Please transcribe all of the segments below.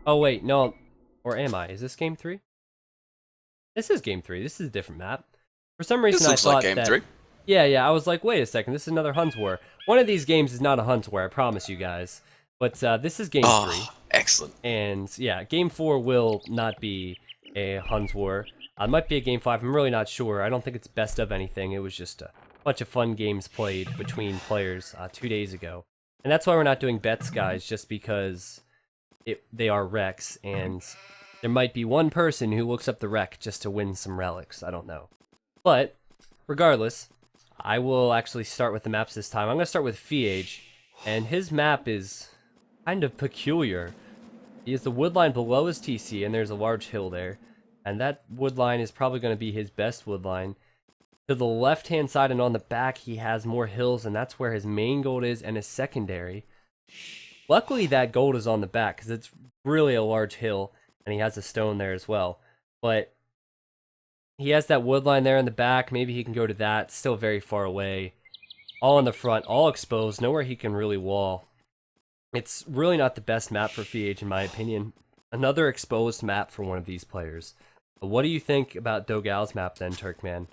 Oh wait, no, or am I? Is this game 3? This is game 3. This is a different map. For some reason, This I looks like thought game that. 3. Yeah. I was like, wait a second. This is another Huns War. One of these games is not a Huns War. I promise you guys. But this is game 3, Oh, excellent. and yeah, game 4 will not be a Huns War. It might be a game 5. I'm really not sure. I don't think it's best of anything. It was just a bunch of fun games played between players 2 days ago, and that's why we're not doing bets, guys. Just because they are wrecks, and there might be one person who looks up the wreck just to win some relics. I don't know. But regardless, I will actually start with the maps this time. I'm going to start with Feage, and his map is kind of peculiar. He has the wood line below his TC, and there's a large hill there. And that wood line is probably going to be his best wood line. To the left-hand side and on the back, he has more hills, and that's where his main gold is and his secondary. Luckily, that gold is on the back, because it's really a large hill, and he has a stone there as well. But he has that wood line there in the back. Maybe he can go to that. Still very far away. All in the front, all exposed. Nowhere he can really wall. It's really not the best map for Feage, in my opinion. Another exposed map for one of these players. But what do you think about Dogao's map then, Turkman?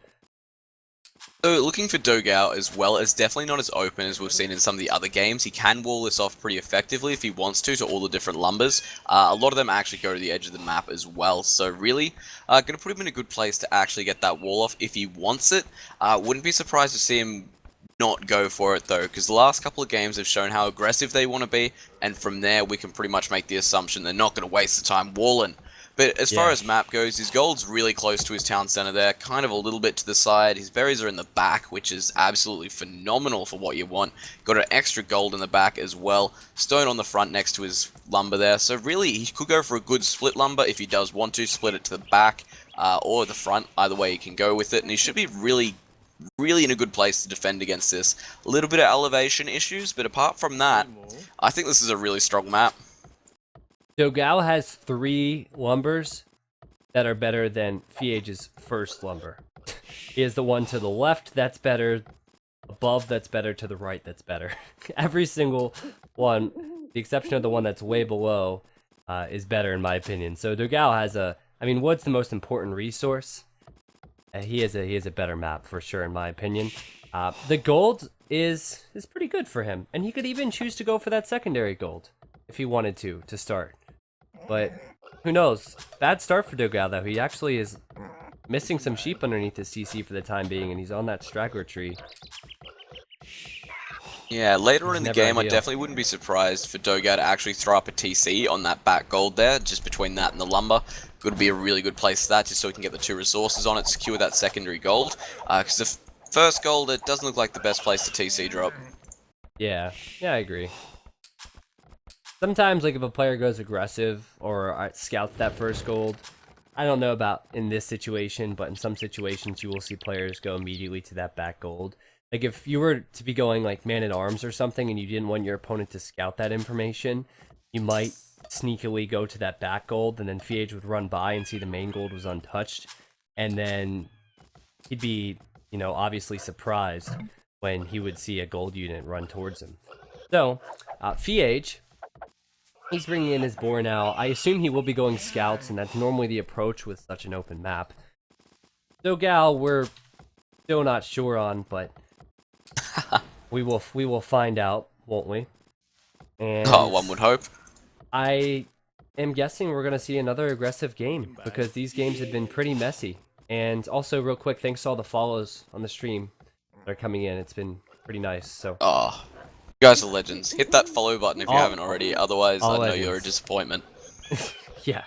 So looking for Dogao as well is definitely not as open as we've seen in some of the other games. He can wall this off pretty effectively if he wants to all the different lumbers. A lot of them actually go to the edge of the map as well. So really, going to put him in a good place to actually get that wall off if he wants it. Wouldn't be surprised to see him not go for it though, because the last couple of games have shown how aggressive they want to be, and from there we can pretty much make the assumption they're not going to waste the time walling. But as far Yeah. as map goes, his gold's really close to his town center there, kind of a little bit to the side. His berries are in the back, which is absolutely phenomenal for what you want. Got an extra gold in the back as well. Stone on the front next to his lumber there. So really, he could go for a good split lumber if he does want to split it to the back or the front. Either way, he can go with it, and he should be really in a good place to defend against this. A little bit of elevation issues, but apart from that, I think this is a really strong map. Dogao has 3 lumbers that are better than Feage's first lumber. He has the one to the left that's better, above that's better, to the right that's better. Every single one, the exception of the one that's way below, is better in my opinion. So Dogao has what's the most important resource? He has a better map for sure in my opinion. The gold is pretty good for him, and he could even choose to go for that secondary gold if he wanted to start. But who knows? Bad start for Dogao though. He actually is missing some sheep underneath his TC for the time being, and he's on that straggler tree. Yeah, later on It's in the never game, I ideal. definitely wouldn't be surprised for Dogao to actually throw up a TC on that back gold there, just between that and the lumber. Could be a really good place for that, just so he can get the 2 resources on it, secure that secondary gold. Because the first gold, it doesn't look like the best place to TC drop. Yeah, I agree. Sometimes, like, if a player goes aggressive or scouts that first gold, I don't know about in this situation, but in some situations you will see players go immediately to that back gold. Like, if you were to be going, like, man-at-arms or something and you didn't want your opponent to scout that information, you might sneakily go to that back gold, and then Feage would run by and see the main gold was untouched, and then he'd be, obviously surprised when he would see a gold unit run towards him. So, Feage, he's bringing in his boar now. I assume he will be going scouts, and that's normally the approach with such an open map. Dogao, we're still not sure on, but we will find out, won't we? Oh, And one would hope. I am guessing we're going to see another aggressive game, because these games have been pretty messy. And also, real quick, thanks to all the follows on the stream that are coming in. It's been pretty nice. So, Oh, you guys are legends. Hit that follow button if you All- haven't already, otherwise I all know legends. you're a disappointment. yeah.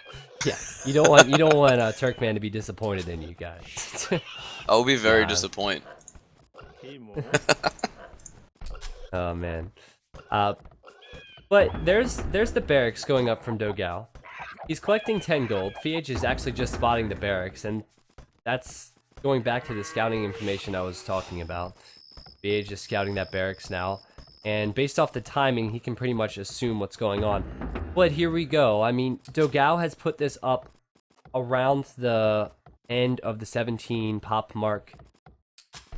You don't want Turkman to be disappointed in you guys. I'll be very God. disappointed. Oh man. But there's the barracks going up from Dogao. He's collecting 10 gold. Feage is actually just spotting the barracks, and that's going back to the scouting information I was talking about. Feage is scouting that barracks now, and based off the timing, he can pretty much assume what's going on. But here we go. I mean, Dogao has put this up around the end of the 17 pop mark,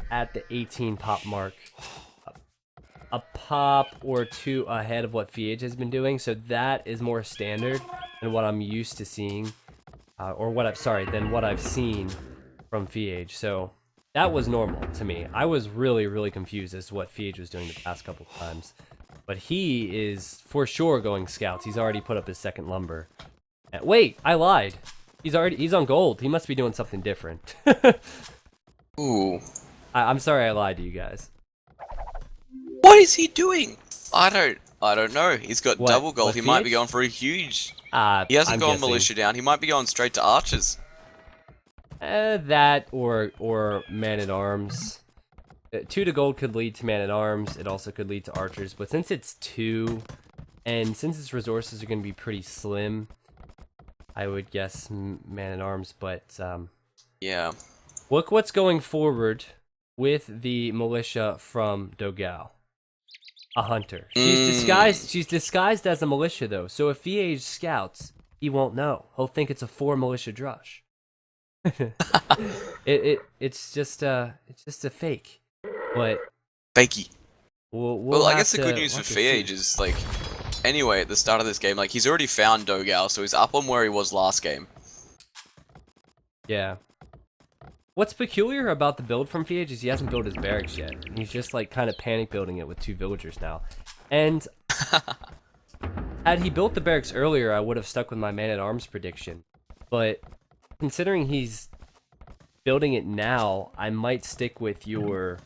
at the 18 pop mark. a pop or two ahead of what Feage has been doing, so that is more standard than what I'm used to seeing, than what I've seen from Feage. So that was normal to me. I was really, really confused as to what Feage was doing the past couple of times. But he is for sure going scouts. He's already put up his second lumber. Wait, I lied. He's on gold. He must be doing something different. Ooh. I'm sorry I lied to you guys. What is he doing? I don't know. He's got What? double gold. What, He might be Feage? going for a huge. He I'm hasn't gone guessing. militia down. He might be going straight to archers. That or man-at-arms. 2 to gold could lead to man-at-arms. It also could lead to archers. But since it's 2, and since its resources are going to be pretty slim, I would guess man-at-arms. But Yeah. look what's going forward with the militia from Dogao. A hunter. She's disguised as a militia though. So if Feage scouts, he won't know. He'll think it's a 4 militia drush. It's just a fake. But Fakey. we'll I have guess the good news for Feage is, like, anyway, at the start of this game, like, he's already found Dogao, so he's up on where he was last game. Yeah. What's peculiar about the build from Feage is he hasn't built his barracks yet. He's just like kind of panic building it with 2 villagers now. And had he built the barracks earlier, I would have stuck with my man-at-arms prediction. But considering he's building it now, I might stick with your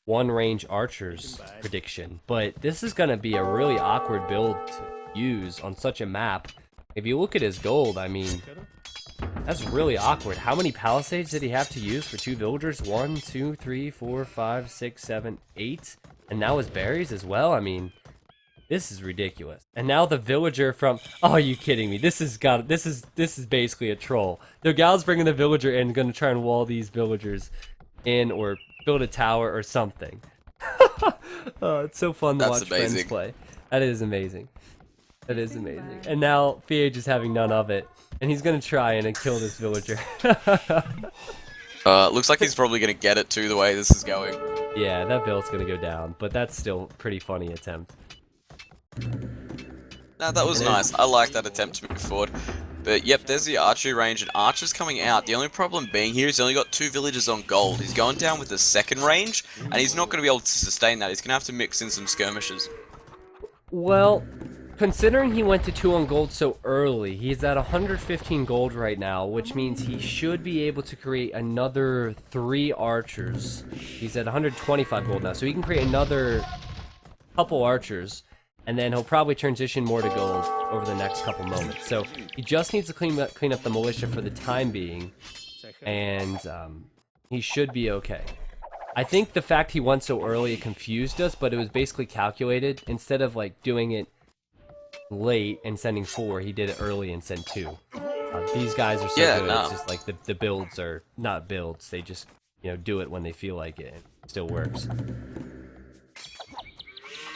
1-range archers prediction. But this is going to be a really awkward build to use on such a map. If you look at his gold, I mean, that's really awkward. How many palisades did he have to use for 2 villagers? 1, 2, 3, 4, 5, 6, 7, 8. And now his berries as well? I mean, this is ridiculous. And now the villager from... Oh, are you kidding me? This is basically a troll. Dogao's bringing the villager in, going to try and wall these villagers in or build a tower or something. Oh, it's so fun to watch friends play. That is amazing. That is amazing. And now Feage is having none of it. And he's gonna try and kill this villager. Looks like he's probably gonna get it too, the way this is going. Yeah, that build's gonna go down, but that's still a pretty funny attempt. No, that was nice. I like that attempt to move forward. But yep, there's the archery range, and archers coming out. The only problem being here is he's only got 2 villagers on gold. He's going down with the 2nd range, and he's not going to be able to sustain that. He's going to have to mix in some skirmishes. Well, considering he went to 2 on gold so early, he's at 115 gold right now, which means he should be able to create another 3 archers. He's at 125 gold now, so he can create another couple archers. And then he'll probably transition more to gold over the next couple moments. So he just needs to clean up the militia for the time being, and he should be okay. I think the fact he went so early confused us, but it was basically calculated. Instead of like doing it late and sending 4, he did it early and sent 2. These guys are so good. No. It's just like the builds are not builds. They just do it when they feel like it. And it still works.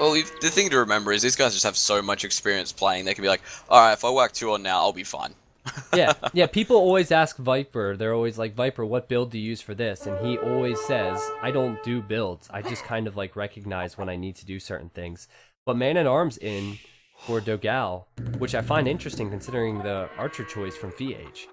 Well, the thing to remember is these guys just have so much experience playing. They can be like, alright, if I whack 2 on now, I'll be fine. Yeah, people always ask Viper, they're always like, Viper, what build do you use for this? And he always says, I don't do builds. I just kind of like recognize when I need to do certain things. But Man-at-Arms in for Dogao, which I find interesting considering the archer choice from Feage.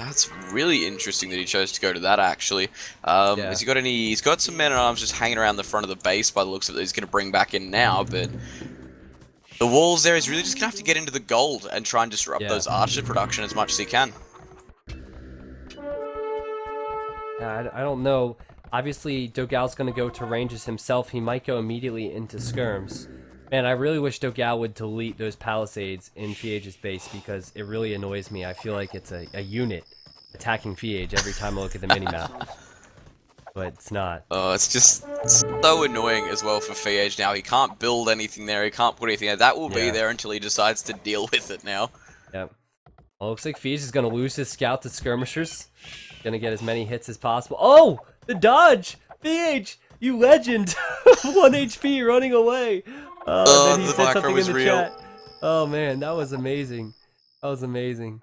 That's really interesting that he chose to go to that, actually. Has he got any... He's got some men-at-arms just hanging around the front of the base by the looks of it. He's going to bring back in now, but... The walls there is really just going to have to get into the gold and try and disrupt those archer production as much as he can. Yeah, I don't know. Obviously, Dogao's going to go to ranges himself. He might go immediately into skirms. Man, I really wish Dogao would delete those palisades in Feage's base because it really annoys me. I feel like it's a unit attacking Feage every time I look at the minimap. But it's not. Oh, it's just so annoying as well for Feage now. He can't build anything there. He can't put anything there. That will be there until he decides to deal with it now. Yep. Well, looks like Feage is going to lose his scout to skirmishers. Going to get as many hits as possible. Oh! The dodge! Feage! You legend! 1 HP running away! Then he said something in the chat. Oh man, that was amazing. That was amazing.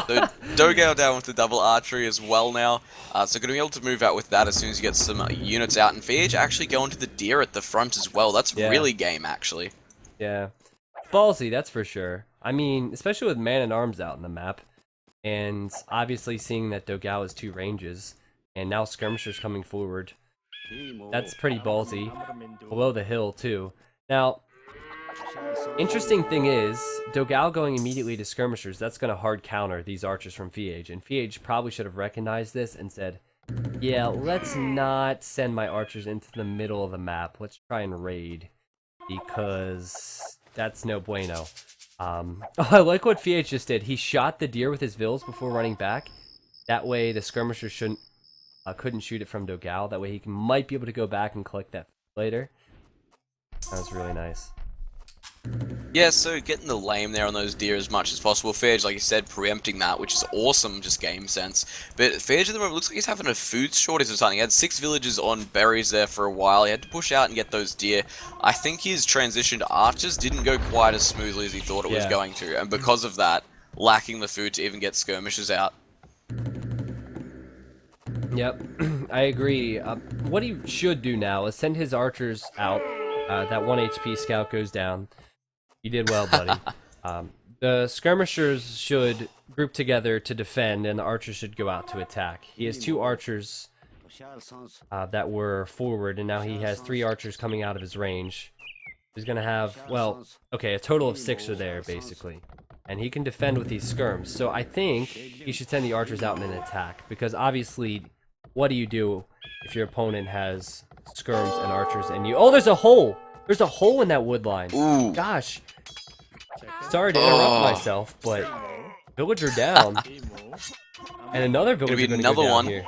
So Dogao down with the double archery as well now. So going to be able to move out with that as soon as you get some units out. And Feage actually going to the deer at the front as well. That's Yeah. really game, actually. Yeah. Ballsy, that's for sure. I mean, especially with man and arms out in the map. And obviously seeing that Dogao has 2 ranges. And now skirmishers coming forward. That's pretty ballsy. Below the hill, too. Now, interesting thing is, Dogao going immediately to skirmishers, that's going to hard counter these archers from Feage. And Feage probably should have recognized this and said, yeah, let's not send my archers into the middle of the map. Let's try and raid. Because that's no bueno. I like what Feage just did. He shot the deer with his vills before running back. That way the skirmishers couldn't shoot it from Dogao. That way he might be able to go back and collect that later. That was really nice. Yeah, so getting the lame there on those deer as much as possible. Feage, like you said, preempting that, which is awesome, just game sense. But Feage at the moment looks like he's having a food shortage or something. He had 6 villages on berries there for a while. He had to push out and get those deer. I think his transition to archers didn't go quite as smoothly as he thought it was going to. And because of that, lacking the food to even get skirmishers out. Yep, I agree. What he should do now is send his archers out. That 1 HP scout goes down. You did well, buddy. The skirmishers should group together to defend, and the archers should go out to attack. He has 2 archers that were forward, and now he has 3 archers coming out of his range. He's going to have, well, okay, a total of 6 are there, basically. And he can defend with these skirms. So I think he should send the archers out in an attack, because obviously, what do you do if your opponent has skirms and archers and you... Oh, there's a hole! There's a hole in that wood line. Ooh. Gosh. Sorry to interrupt myself, but villager down. And another villager gonna go down here.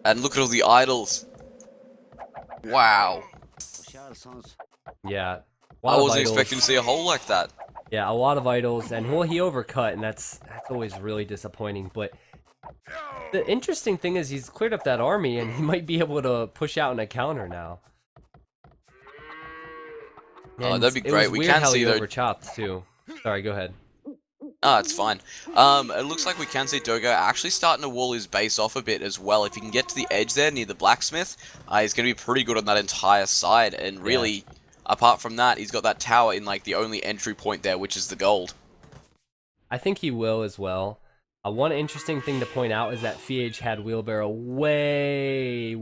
And look at all the idols. Wow. Yeah. I wasn't expecting to see a hole like that. Yeah, a lot of idols, and well, he overcut, and that's always really disappointing. But the interesting thing is he's cleared up that army, and he might be able to push out in a counter now. Oh, that'd be great. We can see though. Overchopped too. Sorry, go ahead. Ah, it's fine. It looks like we can see Dogao actually starting to wall his base off a bit as well. If he can get to the edge there near the blacksmith, he's going to be pretty good on that entire side. And really, apart from that, he's got that tower in like the only entry point there, which is the gold. I think he will as well. One interesting thing to point out is that Feage had Wheelbarrow way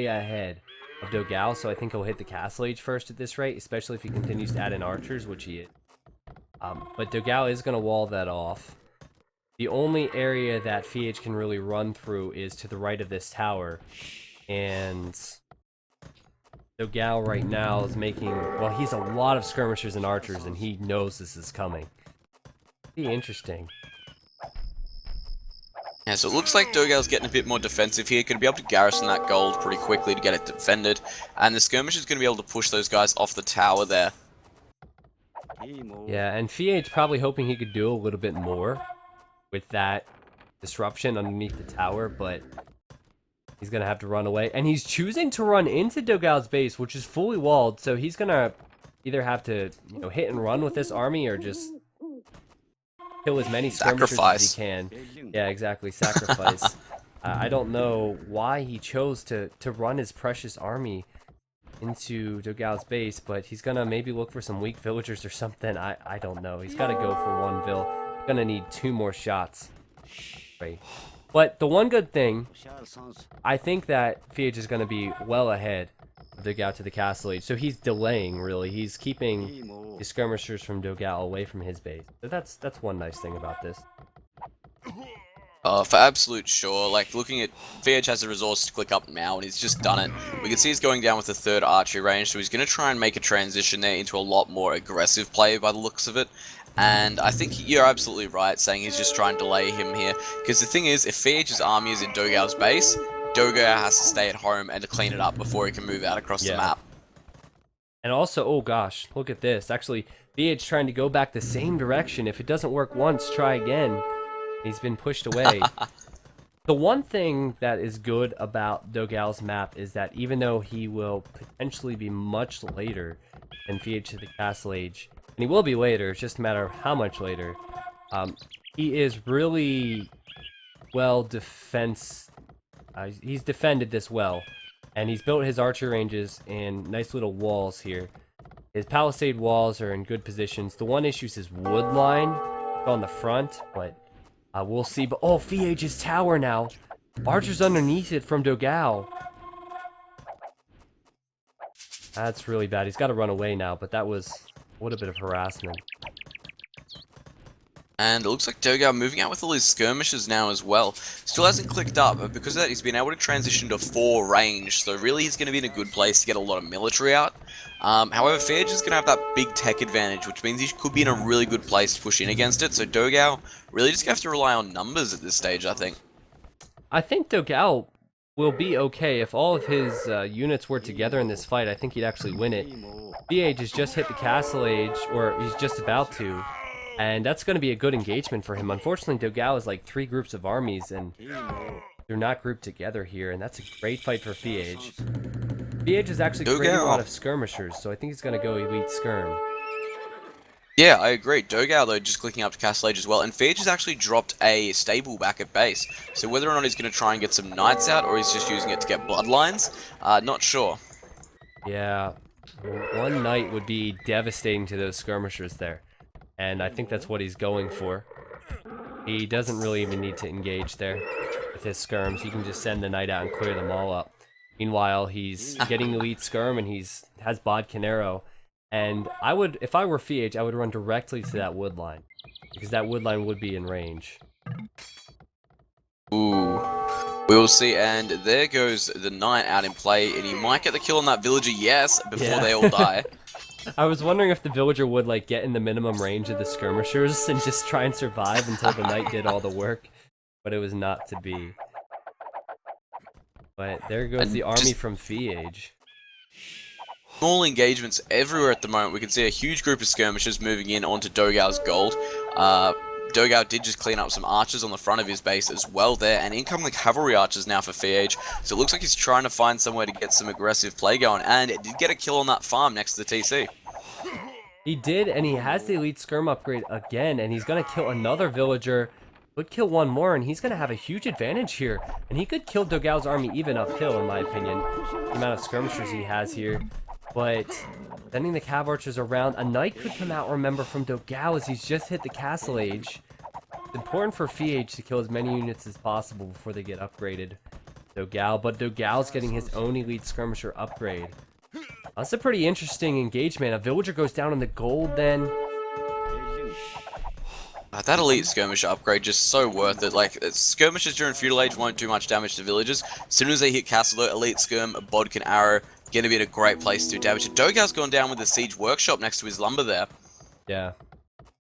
ahead of Dogao, so I think he'll hit the castle age first at this rate, especially if he continues to add in archers, which he is. But Dogao is going to wall that off. The only area that Feage can really run through is to the right of this tower, and Dogao right now is making, well, he's a lot of skirmishers and archers, and he knows this is coming. Be interesting. Yeah, so it looks like Dogao's getting a bit more defensive here. Going to be able to garrison that gold pretty quickly to get it defended. And the skirmish is going to be able to push those guys off the tower there. Yeah, and Feage probably hoping he could do a little bit more with that disruption underneath the tower, but he's going to have to run away. And he's choosing to run into Dogao's base, which is fully walled, so he's going to either have to, you know, hit and run with this army or just kill as many skirmishers as he can. Yeah, exactly. Sacrifice. I don't know why he chose to run his precious army into Dogao's base, but he's gonna maybe look for some weak villagers or something. I don't know. He's got to go for 1 vill. Gonna need 2 more shots. Right. But the one good thing, I think that Feage is gonna be well ahead of Dogao to the castle age, so he's delaying really. He's keeping his skirmishers from Dogao away from his base. So that's one nice thing about this. For absolute sure, like looking at Feage has the resource to click up now and he's just done it. We can see he's going down with the 3rd archery range, so he's going to try and make a transition there into a lot more aggressive play by the looks of it. And I think you're absolutely right saying he's just trying to delay him here, because the thing is, if Feage's army is in Dogao's base, Dogao has to stay at home and to clean it up before he can move out across the map. And also, oh gosh, look at this. Actually, Feage trying to go back the same direction. If it doesn't work once, try again. He's been pushed away. The one thing that is good about Dogao's map is that even though he will potentially be much later than Feage to the castle age, and he will be later, it's just a matter of how much later, he is really well he's defended this well, and he's built his archer ranges and nice little walls here. His palisade walls are in good positions. The one issue is his wood line on the front, but we'll see. But oh, Feage's tower now. Archer's underneath it from Dogao. That's really bad. He's got to run away now, but that was what a bit of harassment. And it looks like Dogao moving out with all his skirmishes now as well. Still hasn't clicked up, but because of that he's been able to transition to 4 range, so really he's going to be in a good place to get a lot of military out. However, Feage is going to have that big tech advantage, which means he could be in a really good place to push in against it, so Dogao really just going to have to rely on numbers at this stage, I think. I think Dogao will be okay. If all of his units were together in this fight, I think he'd actually win it. Feage has just hit the castle age, or he's just about to. And that's going to be a good engagement for him. Unfortunately, Dogao is like 3 groups of armies, and they're not grouped together here, and that's a great fight for Feage. Feage is actually creating a lot of skirmishers, so I think he's going to go elite skirm. Yeah, I agree. Dogao, though, just clicking up to Castle Age as well, and Feage has actually dropped a stable back at base. So whether or not he's going to try and get some knights out, or he's just using it to get bloodlines, not sure. Yeah, one knight would be devastating to those skirmishers there. And I think that's what he's going for. He doesn't really even need to engage there with his skirms. He can just send the knight out and clear them all up. Meanwhile, he's getting elite skirm and has Bodkin arrow. And I would, if I were Feage, I would run directly to that wood line, because that wood line would be in range. Ooh. We will see, and there goes the knight out in play, and he might get the kill on that villager, yes, before they all die. I was wondering if the villager would like get in the minimum range of the skirmishers and just try and survive until the knight did all the work, but it was not to be. But there goes the army from Feage. Small engagements everywhere at the moment. We can see a huge group of skirmishers moving in onto Dogao's gold. Dogao did just clean up some archers on the front of his base as well there, and incoming cavalry archers now for Feage. So it looks like he's trying to find somewhere to get some aggressive play going, and it did get a kill on that farm next to the TC. He did, and he has the elite skirm upgrade again, and he's going to kill another villager. Could kill one more, and he's going to have a huge advantage here. And he could kill Dogao's army even uphill, in my opinion. The amount of skirmishers he has here. But sending the cav archers around, a knight could come out, remember, from Dogao as he's just hit the castle age. It's important for Feage to kill as many units as possible before they get upgraded. Dogao, but Dogao's getting his own elite skirmisher upgrade. That's a pretty interesting engagement. A villager goes down in the gold then. That elite skirmisher upgrade just so worth it. Like, skirmishers during feudal age won't do much damage to villagers. As soon as they hit castle though, elite skirm, a bodkin arrow, going to be in a great place to do damage. Dogao's gone down with the siege workshop next to his lumber there. Yeah.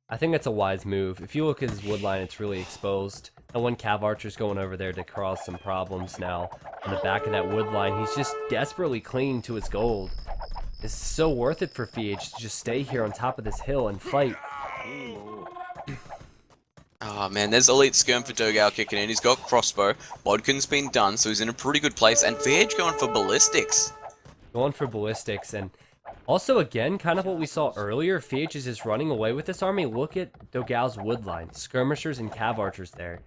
I think that's a wise move. If you look at his wood line, it's really exposed. And one cav archer's going over there to cause some problems now. On the back of that wood line, he's just desperately clinging to his gold. It's so worth it for Feage to just stay here on top of this hill and fight. Oh man, there's elite skirm for Dogao kicking in. He's got crossbow. Bodkin's been done, so he's in a pretty good place. And Feage going for ballistics. Going for ballistics, and also again, kind of what we saw earlier, Feage is just running away with this army. Look at Dogao's wood line. Skirmishers and cav archers there.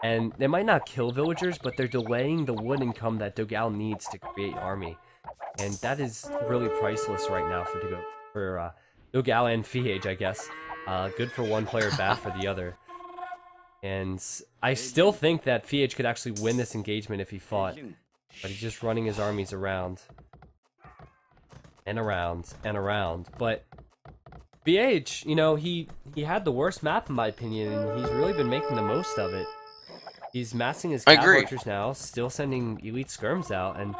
And they might not kill villagers, but they're delaying the wood income that Dogao needs to create army. And that is really priceless right now for Dogao and Feage, I guess. Good for one player, bad for the other. And I still think that Feage could actually win this engagement if he fought. But he's just running his armies around. And around, and around. But Feage, you know, he had the worst map in my opinion, and he's really been making the most of it. He's massing his cav archers now, still sending elite skirms out, and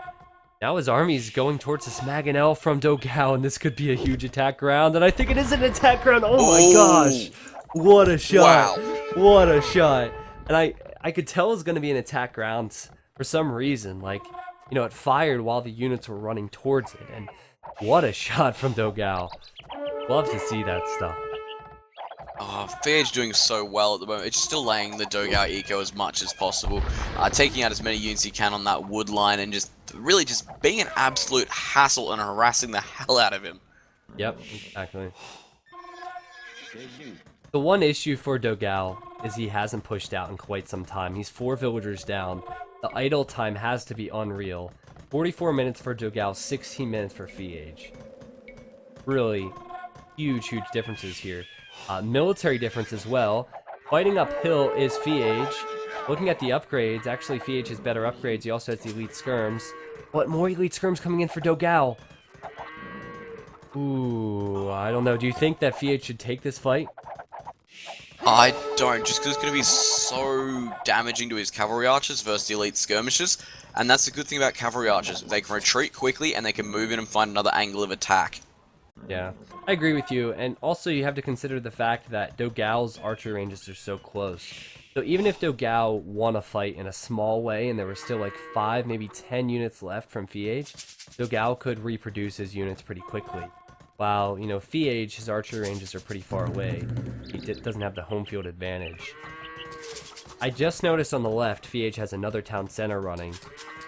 now his army's going towards the Smaganel from Dogao, and this could be a huge attack round, and I think it is an attack round. Oh my gosh! What a shot! Wow. What a shot! And I could tell it was going to be an attack round for some reason. Like, you know, it fired while the units were running towards it, and what a shot from Dogao. Love to see that stuff. Oh, Feage doing so well at the moment. It's just still laying the Dogao eco as much as possible. Taking out as many units he can on that wood line and just really just being an absolute hassle and harassing the hell out of him. Yep, exactly. The one issue for Dogao is he hasn't pushed out in quite some time. He's 4 villagers down. The idle time has to be unreal. 44 minutes for Dogao, 16 minutes for Feage. Really huge differences here. Military difference as well. Fighting uphill is Feage. Looking at the upgrades, actually Feage has better upgrades. He also has the elite skirms. But more elite skirms coming in for Dogao. Ooh, I don't know. Do you think that Feage should take this fight? I don't, just because it's going to be so damaging to his cavalry archers versus the elite skirmishers. And that's the good thing about cavalry archers. They can retreat quickly and they can move in and find another angle of attack. Yeah, I agree with you. And also you have to consider the fact that Dogao's archer ranges are so close. So even if Dogao won a fight in a small way and there were still like 5, maybe 10 units left from Feage, Dogao could reproduce his units pretty quickly. While, you know, Feage, his archer ranges are pretty far away. He doesn't have the home field advantage. I just noticed on the left, Feage has another town center running.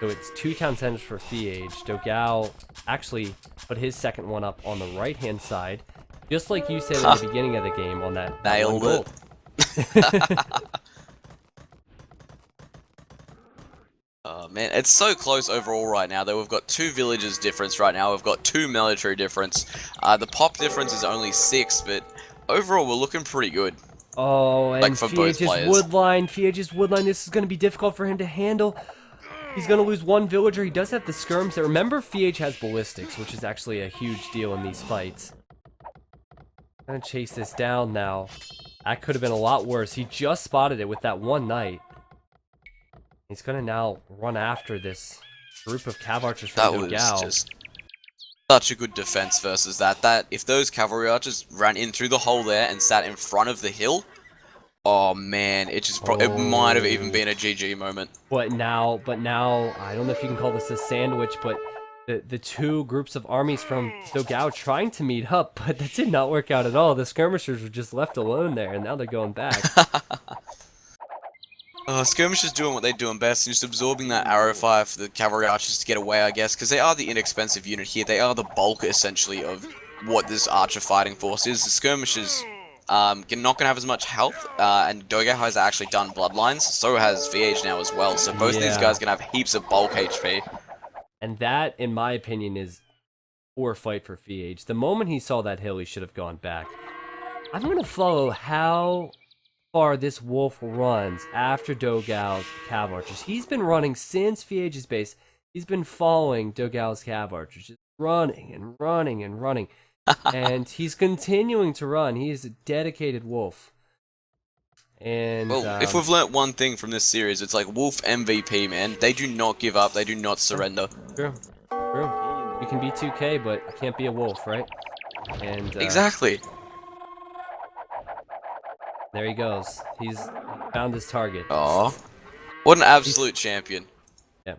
So it's 2 town centers for Feage. Dogao actually put his second one up on the right-hand side, just like you said in the beginning of the game on that. Nailed it. Oh man, it's so close overall right now though. We've got 2 villages difference right now. We've got 2 military difference. The pop difference is only 6, but overall we're looking pretty good. Oh, and Like for both Feage's players. Feage's woodline, this is going to be difficult for him to handle. He's going to lose 1 villager. He does have the skirms there. Remember, Feage has ballistics, which is actually a huge deal in these fights. I'm going to chase this down now. That could have been a lot worse. He just spotted it with that 1 knight. He's going to now run after this group of cav archers from That was Dogao. just such a good defense versus that. If those cavalry archers ran in through the hole there and sat in front of the hill, oh man, it just it might have even been a GG moment. But now, I don't know if you can call this a sandwich, but the 2 groups of armies from Dogao trying to meet up, but that did not work out at all. The skirmishers were just left alone there, and now they're going back. Skirmishers doing what they're doing best, and just absorbing that arrow fire for the cavalry archers to get away, I guess, because they are the inexpensive unit here. They are the bulk, essentially, of what this archer fighting force is. The skirmishers not going to have as much health, and Dogao has actually done bloodlines, so has Feage now as well, so both of these guys are going to have heaps of bulk HP. And that, in my opinion, is poor fight for Feage. The moment he saw that hill, he should have gone back. I'm going to follow how far this wolf runs after Dogao's cav archers. He's been running since Feage's base. He's been following Dogao's cav archers, just running and running and running. And he's continuing to run. He is a dedicated wolf. And well, if we've learnt one thing from this series, it's like wolf MVP, man. They do not give up. They do not surrender. True. You can be 2K, but you can't be a wolf, right? And exactly. There he goes. He's found his target. Oh, what an absolute champion! Yeah,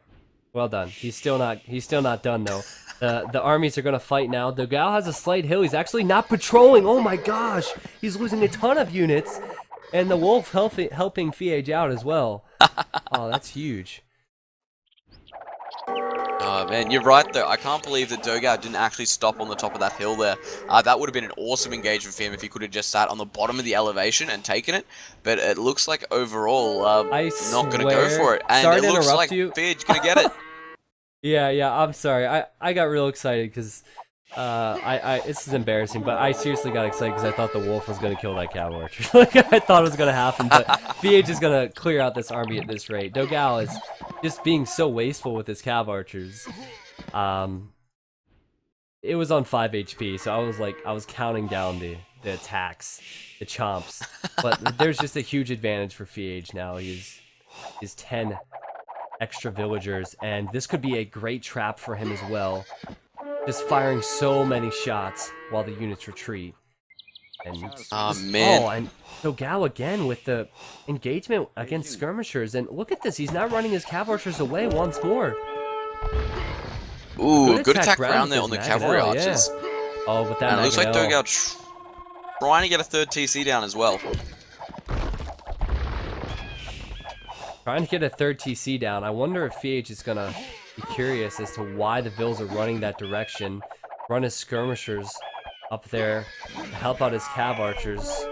well done. He's still not done though. The armies are gonna fight now. Dogao has a slight hill. He's actually not patrolling. Oh my gosh, he's losing a ton of units, and the wolf helping Feage out as well. Oh, that's huge. Oh man, you're right though. I can't believe that Dogao didn't actually stop on the top of that hill there. That would have been an awesome engagement for him if he could have just sat on the bottom of the elevation and taken it. But it looks like overall, not going to go for it. And it looks like Feage going to get it. Yeah, I'm sorry. I got real excited because this is embarrassing, but I seriously got excited because I thought the wolf was going to kill that cav archer. Like, I thought it was going to happen, but Feage is going to clear out this army at this rate. Dogao is just being so wasteful with his cav archers. It was on 5 HP, so I was counting down the attacks, the chomps. But there's just a huge advantage for Feage now. He's 10 extra villagers, and this could be a great trap for him as well. Just firing so many shots while the units retreat. And man. Oh, and Dogao again with the engagement against skirmishers. And look at this, he's now running his cav archers away once more. Ooh, good attack round there on the cavalry archers. Yeah. Oh, but that and it looks like Dogao trying to get a 3rd TC down as well. Trying to get a 3rd TC down. I wonder if Feage is going to be curious as to why the Vills are running that direction. Run his skirmishers up there to help out his cav archers.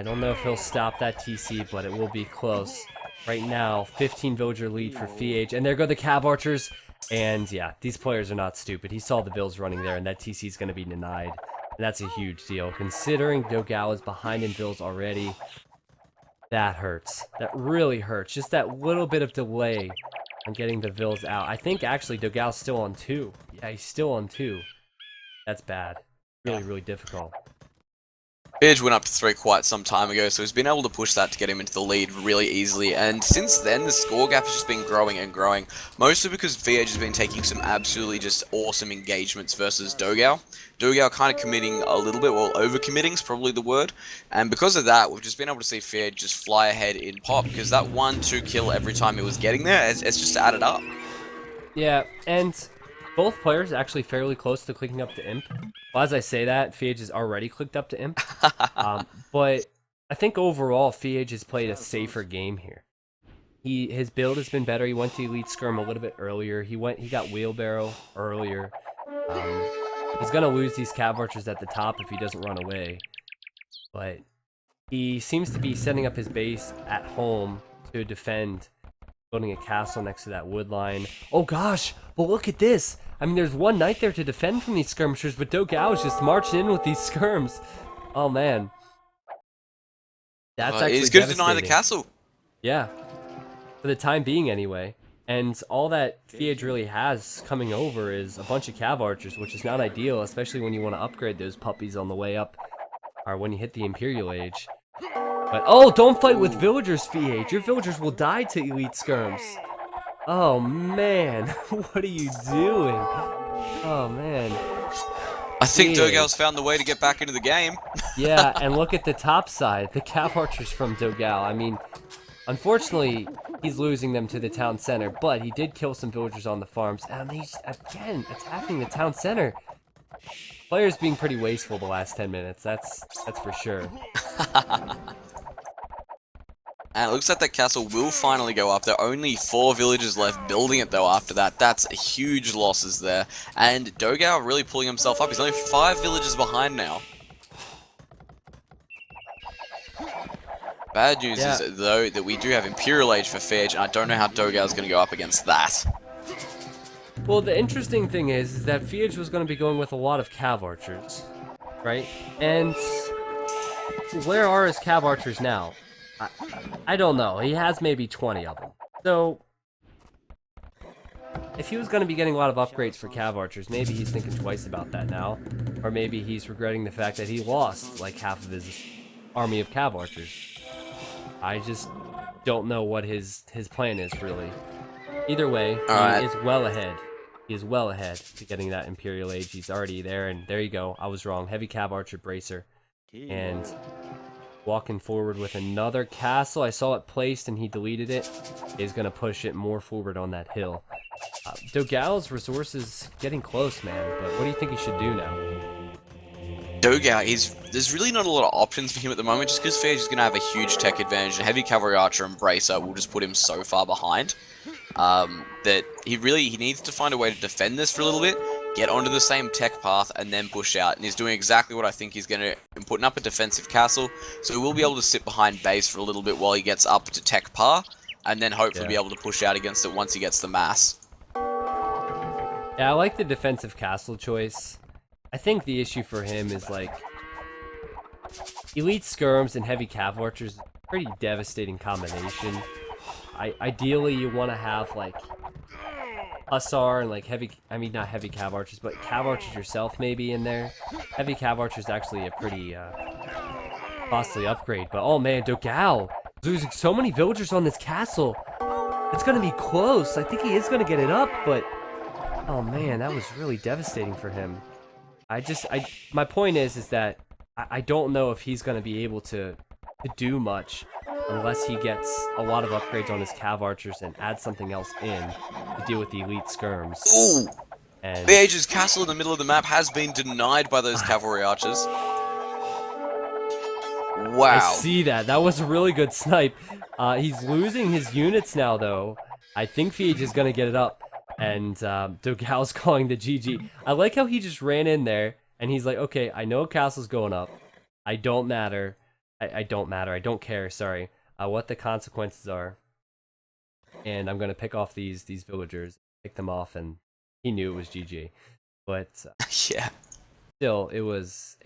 I don't know if he'll stop that TC, but it will be close. Right now, 15 villager lead for Feage, and there go the Cav Archers. And yeah, these players are not stupid. He saw the Vills running there, and that TC is going to be denied. And that's a huge deal. Considering Dogao is behind in Vills already, that hurts. That really hurts. Just that little bit of delay on getting the Vills out. I think actually Dogao's still on 2. Yeah, he's still on 2. That's bad. Really, really difficult. Feage went up to 3 quite some time ago, so he's been able to push that to get him into the lead really easily, and since then the score gap has just been growing and growing, mostly because Feage has been taking some absolutely just awesome engagements versus Dogao. Dogao kind of committing a little bit, well, over-committing is probably the word, and because of that, we've just been able to see Feage just fly ahead in pop, because that 1-2 kill every time he was getting there, it's just added up. Yeah, and both players actually fairly close to clicking up to Imp. Well, as I say that, Feage has already clicked up to Imp. But I think overall, Feage has played a safer game here. His build has been better. He went to Elite Skirm a little bit earlier. He got Wheelbarrow earlier. He's gonna lose these Cav Archers at the top if he doesn't run away. But he seems to be setting up his base at home to defend, building a castle next to that wood line. Oh gosh, but look at this. I mean, there's one knight there to defend from these skirmishers, but Dogao is just marching in with these skirms. Oh man. That's actually he's going to deny the castle. Yeah. For the time being anyway. And all that Feage really has coming over is a bunch of Cav Archers, which is not ideal, especially when you want to upgrade those puppies on the way up, or when you hit the Imperial Age. But, oh, don't fight with villagers, Feage. Your villagers will die to elite skirms. Oh, man. What are you doing? Oh, man. I think Dogao's found the way to get back into the game. Yeah, and look at the top side. The Cav Archers from Dogao. I mean, unfortunately, he's losing them to the town center, but he did kill some villagers on the farms. And he's, again, attacking the town center. Players being pretty wasteful the last 10 minutes. That's for sure. And it looks like that castle will finally go up. There are only 4 villagers left building it, though, after that. That's huge losses there. And Dogao really pulling himself up. He's only 5 villagers behind now. Bad news is, though, that we do have Imperial Age for Feage, and I don't know how Dogao's going to go up against that. Well, the interesting thing is that Feage was going to be going with a lot of Cav Archers, right? And where are his Cav Archers now? I don't know. He has maybe 20 of them. So, if he was going to be getting a lot of upgrades for Cav Archers, maybe he's thinking twice about that now. Or maybe he's regretting the fact that he lost like half of his army of Cav Archers. I just don't know what his plan is, really. Either way, he is well ahead. He is well ahead to getting that Imperial Age. He's already there, and there you go. I was wrong. Heavy Cav Archer Bracer. And walking forward with another castle. I saw it placed and he deleted it. He's going to push it more forward on that hill. Dogao's resources getting close, man. But what do you think he should do now? Dogao, there's really not a lot of options for him at the moment, just because Feage is going to have a huge tech advantage, and Heavy Cavalry Archer and Bracer will just put him so far behind that he needs to find a way to defend this for a little bit, get onto the same tech path, and then push out. And he's doing exactly what I think he's going to, putting up a defensive castle, so he will be able to sit behind base for a little bit while he gets up to tech par, and then hopefully be able to push out against it once he gets the mass. Yeah, I like the defensive castle choice. I think the issue for him is, like, elite skirms and heavy cav archers is a pretty devastating combination. Ideally, you want to have, like, hussar and, like, not heavy cav archers, but cav archers yourself maybe in there. Heavy cav archers is actually a pretty costly upgrade, but oh man, Dogao is losing so many villagers on this castle. It's gonna be close. I think he is gonna get it up, but oh man, that was really devastating for him. My point is that I don't know if he's gonna be able to do much unless he gets a lot of upgrades on his cav archers and adds something else in to deal with the elite skirms. Ooh! And Feage's castle in the middle of the map has been denied by those cavalry archers. Wow. I see that. That was a really good snipe. He's losing his units now, though. I think Feage is going to get it up. And Dogao's calling the GG. I like how he just ran in there, and he's like, okay, I know a castle's going up. I don't matter. I don't matter. I don't care. Sorry. What the consequences are, and I'm gonna pick off these villagers, pick them off, and he knew it was GG. But Yeah. still, it was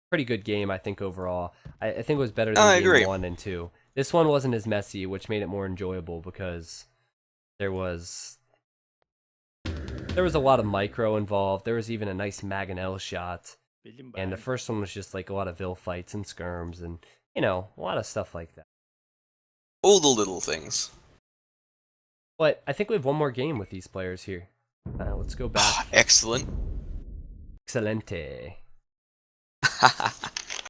pretty good game, I think, overall. I think it was better than I game agree. 1 and 2. This one wasn't as messy, which made it more enjoyable because there was a lot of micro involved. There was even a nice Mangonel shot. And the first one was just like a lot of Vil fights and skirms and, you know, a lot of stuff like that. All the little things. But I think we have one more game with these players here. Let's go back. Excellent. Excelente.